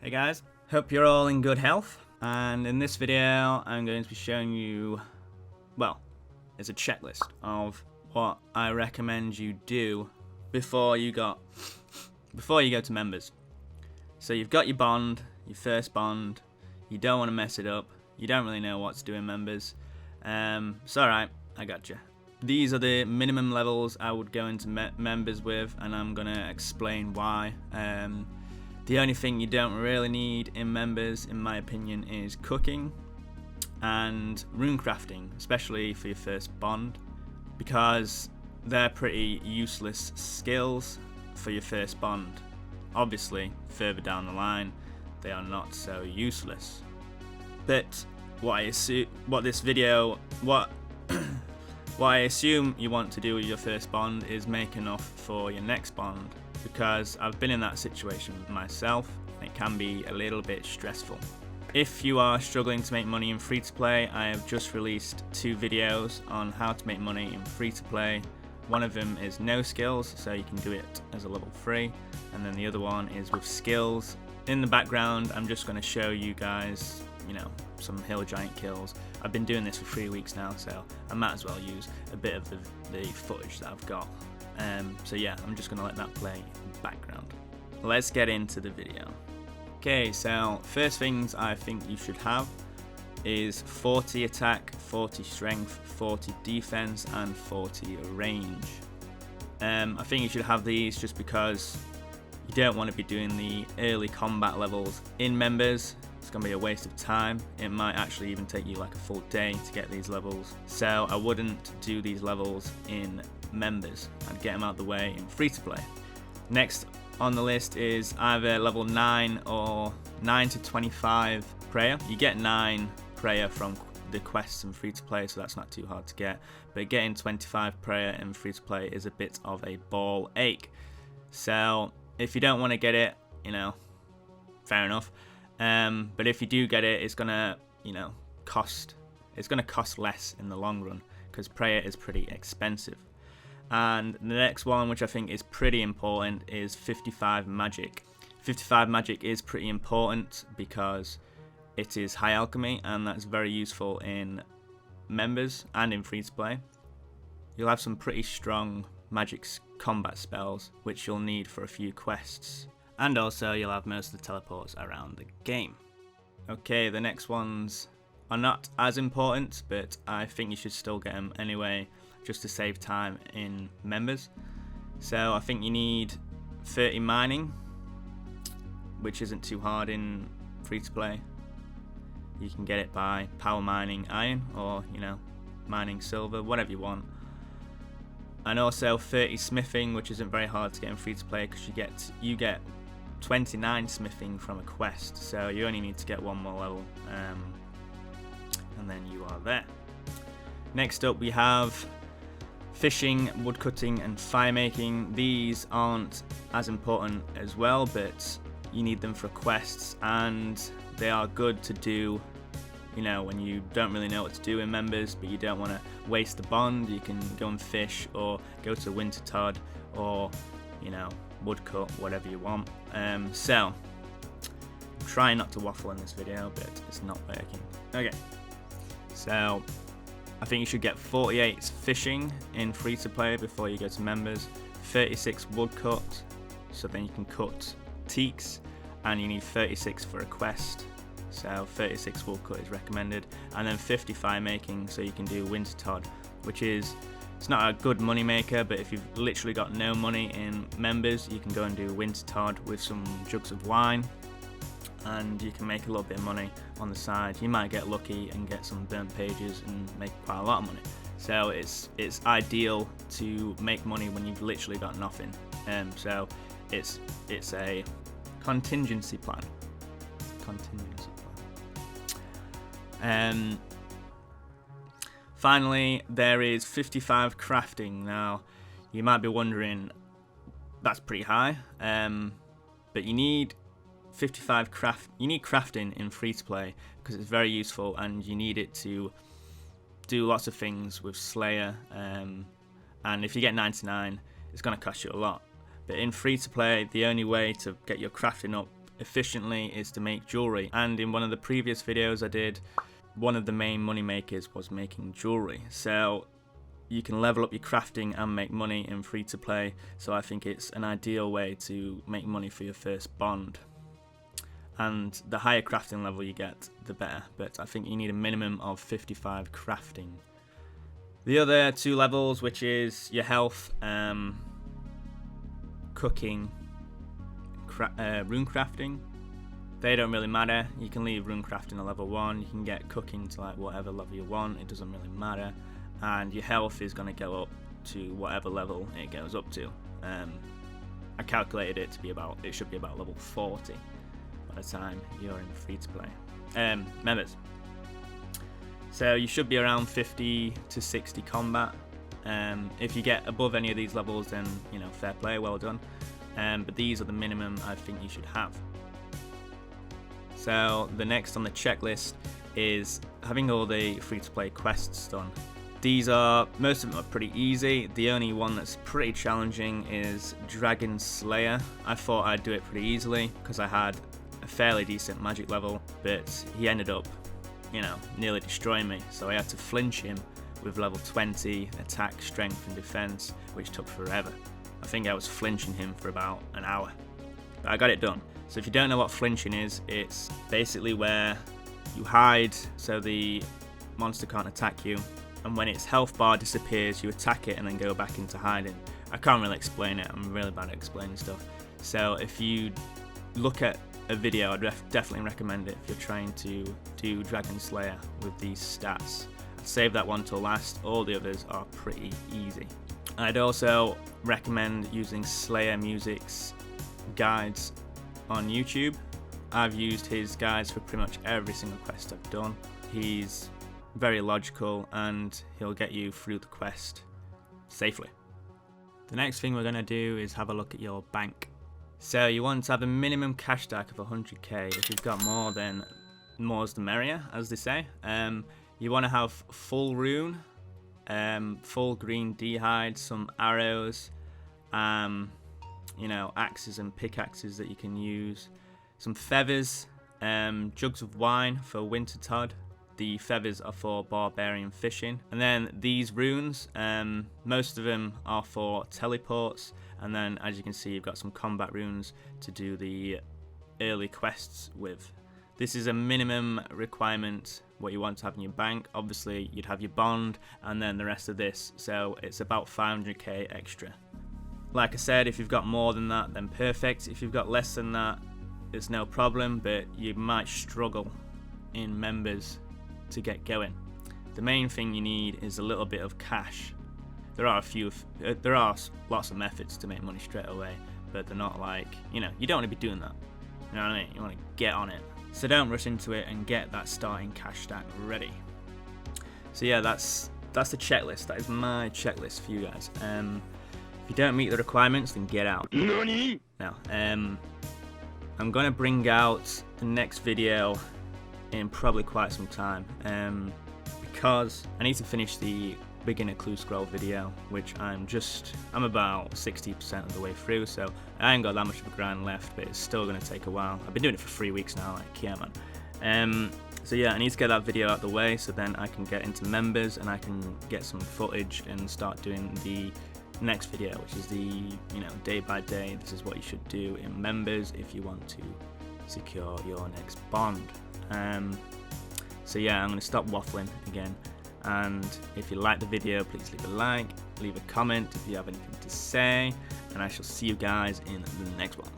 Hey guys, hope you're all in good health, and in this video I'm going to be showing you, well, it's a checklist of what I recommend you do before you go to members. So you've got your bond, your first bond, you don't want to mess it up, you don't really know what to do in members. It's alright, I got you. These are the minimum levels I would go into members with, and I'm going to explain why. The only thing you don't really need in members, in my opinion, is cooking and rune crafting, especially for your first bond, because they're pretty useless skills for your first bond. Obviously, further down the line, they are not so useless. But what I assume you want to do with your first bond is make enough for your next bond, because I've been in that situation myself and it can be a little bit stressful. If you are struggling to make money in free-to-play, I have just released 2 videos on how to make money in free-to-play. One of them is no skills, so you can do it as a level 3, and then the other one is with skills. In the background I'm just going to show you guys, some hill giant kills. I've been doing this for 3 weeks now, so I might as well use a bit of the footage that I've got. So yeah, I'm just going to let that play in the background. Let's get into the video. Okay, so first things I think you should have is 40 attack, 40 strength, 40 defense, and 40 range. I think you should have these just because you don't want to be doing the early combat levels in members. It's going to be a waste of time. It might actually even take you like a full day to get these levels. So I wouldn't do these levels in members. I'd get them out the way in free-to-play. Next on the list is either level 9 or 9 to 25 prayer. You get 9 prayer from the quests in free-to-play, so that's not too hard to get. But getting 25 prayer in free-to-play is a bit of a ball ache. So if you don't want to get it, fair enough. But if you do get it, it's gonna, cost less in the long run, because prayer is pretty expensive. And the next one, which I think is pretty important, is 55 magic. 55 magic is pretty important because it is high alchemy, and that's very useful in members and in free to play. You'll have some pretty strong magic combat spells which you'll need for a few quests, and also you'll have most of the teleports around the game. Okay, the next ones are not as important, but I think you should still get them anyway, just to save time in members. So I think you need 30 mining, which isn't too hard in free to play. You can get it by power mining iron, or mining silver, whatever you want. And also 30 smithing, which isn't very hard to get in free to play, because you get 29 smithing from a quest, so you only need to get one more level, and then you are there. Next up we have fishing, woodcutting, and fire making. These aren't as important as well, but you need them for quests, and they are good to do when you don't really know what to do in members, but you don't want to waste the bond. You can go and fish, or go to Winter Todd, or woodcut, whatever you want. So I'm trying not to waffle in this video, but it's not working. Okay, so I think you should get 48 fishing in free to play before you go to members, 36 woodcut, so then you can cut teaks, and you need 36 for a quest, so 36 woodcut is recommended, and then 50 fire making, so you can do Winter Todd, which is, it's not a good money maker, but if you've literally got no money in members, you can go and do Winter Todd with some jugs of wine, and you can make a little bit of money on the side. You might get lucky and get some burnt pages and make quite a lot of money. So it's ideal to make money when you've literally got nothing. So it's a contingency plan. Finally, there is 55 crafting. Now, you might be wondering, that's pretty high, but you need 55 crafting in free to play because it's very useful, and you need it to do lots of things with Slayer, and if you get 99, it's going to cost you a lot. But in free to play, the only way to get your crafting up efficiently is to make jewelry. And in one of the previous videos I did, one of the main money makers was making jewelry. So you can level up your crafting and make money in free to play. So I think it's an ideal way to make money for your first bond. And the higher crafting level you get, the better. But I think you need a minimum of 55 crafting. The other 2 levels, which is your health, cooking, rune crafting, they don't really matter. You can leave rune crafting at level 1. You can get cooking to like whatever level you want. It doesn't really matter. And your health is going to go up to whatever level it goes up to. I calculated it to be about, it should be about level 40 by the time you're in free to play. Members. So you should be around 50 to 60 combat. If you get above any of these levels, then you know, fair play, well done. But these are the minimum I think you should have. So the next on the checklist is having all the free-to-play quests done. These are, most of them are pretty easy. The only one that's pretty challenging is Dragon Slayer. I thought I'd do it pretty easily because I had a fairly decent magic level, but he ended up, you know, nearly destroying me. So I had to flinch him with level 20 attack, strength and defense, which took forever. I think I was flinching him for about an hour, but I got it done. So if you don't know what flinching is, it's basically where you hide so the monster can't attack you, and when its health bar disappears, you attack it and then go back into hiding. I can't really explain it, I'm really bad at explaining stuff. So if you look at a video, I'd definitely recommend it if you're trying to do Dragon Slayer with these stats. I'd save that one till last, all the others are pretty easy. I'd also recommend using Slayer Music's guides on YouTube. I've used his guides for pretty much every single quest I've done. He's very logical and he'll get you through the quest safely. The next thing we're going to do is have a look at your bank. So you want to have a minimum cash stack of 100k. If you've got more, then more's the merrier, as they say. You want to have full rune, full green d'hide, some arrows, you know, axes and pickaxes that you can use, some feathers, jugs of wine for winter tod. The feathers are for barbarian fishing, and then these runes, most of them are for teleports, and then as you can see, you've got some combat runes to do the early quests with. This is a minimum requirement what you want to have in your bank. Obviously you'd have your bond and then the rest of this, so it's about 500k extra. Like I said, if you've got more than that, then perfect. If you've got less than that, it's no problem, but you might struggle in members to get going. The main thing you need is a little bit of cash. There are lots of methods to make money straight away, but they're not like, you know, you don't want to be doing that. You know what I mean? You want to get on it. So don't rush into it and get that starting cash stack ready. So yeah, that's the checklist. That is my checklist for you guys. If you don't meet the requirements, then get out. Nani? Now, I'm gonna bring out the next video in probably quite some time, because I need to finish the beginner clue scroll video, which I'm about 60% of the way through, so I ain't got that much of a grind left, but it's still gonna take a while. I've been doing it for 3 weeks now, like, yeah man. So yeah, I need to get that video out of the way so then I can get into members and I can get some footage and start doing the next video, which is the, you know, day by day, this is what you should do in members if you want to secure your next bond. So yeah, I'm going to stop waffling again, and if you like the video, please leave a like, leave a comment if you have anything to say, and I shall see you guys in the next one.